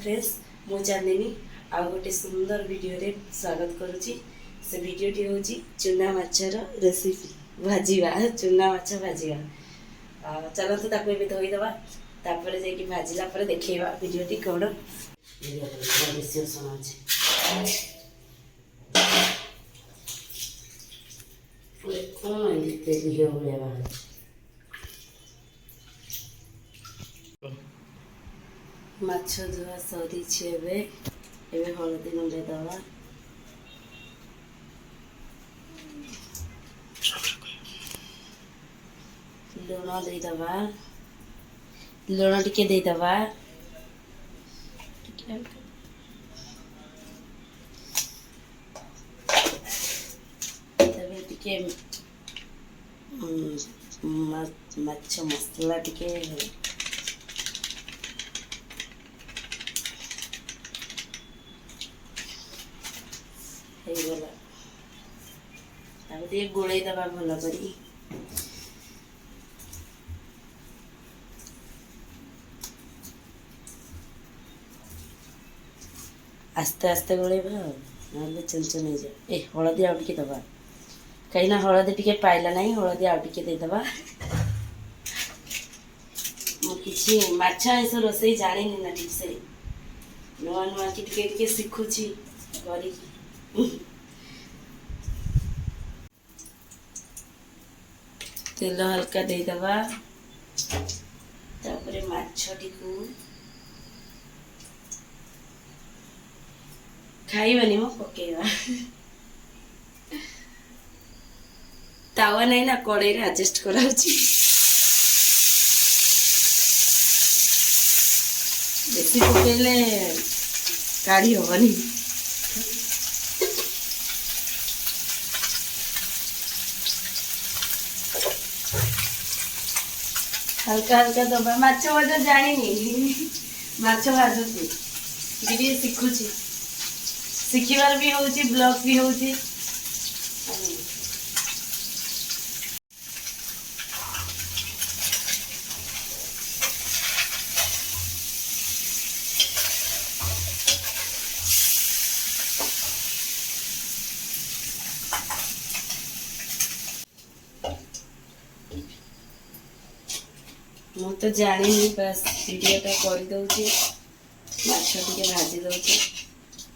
Friends मु चांदिनी आ गोटे सुंदर वीडियो रे स्वागत करुच्ची। से वीडियोटी हूँ चुना माछर रेसिपी भाजीवा चुना माछ भाजीवा। चलते ताको भी धोईदवा तापर जाकि भाजिला पर देखा वीडियोटी कौन माछ धुआ सरी हलदी गुंडे दवा लुण देदवा लुण टिके देदवा टिके माछ मसला टिके गोड़े दबा भल करी आस्ते आस्ते गोड़ेबा ना चंचन हो जाए। हलदी आउ टिके दबा कहीं हलदी टिके पाइला ना हलदी आउ टिके देदबा। मुझे माछ आइस रोसई जानी ना ठीक से नुआ नुआ कि टिके शिखुची करी तेल हल्का देदबा तापरे माछटी को खाइबानी मो पकेवा तावा नहीं ना कड़े रे एडजस्ट कराउची बेसी पकेले काढ़ी होबनी। हल्का हल्का दबा माछ भाजा जानी माछ भाजुची टिके शिखुची शिखिबार भी होची ब्लॉग भी होची। मु तो जानी बस वीडियोटा कर दौची माछ टिके भाजी दौची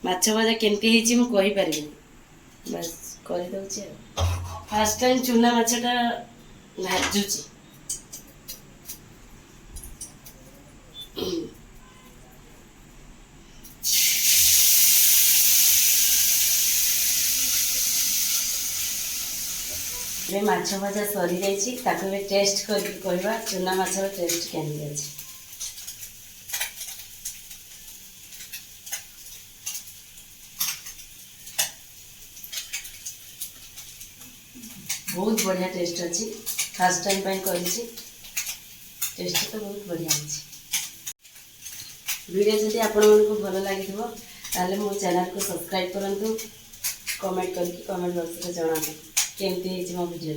माछ भजा केमती ହେଇଛି ମୁଁ कहि परिबिनी बस कर दौची। फर्स्ट टाइम चुना माछटा भाजुची रे माछ भजा सरी जाइछि ताको भी टेस्ट करके कहबा चुना माछर टेस्ट केन जाइछि। बहुत बढ़िया टेस्ट अच्छी फर्स्ट टाइम पे कही टेस्ट तो बहुत बढ़िया अच्छी। वीडियो जब आपण को भल लगी मो चैनल को सब्सक्राइब करूँ कमेंट करके कमेंट बॉक्स में जनातु केमती मो वीडियो।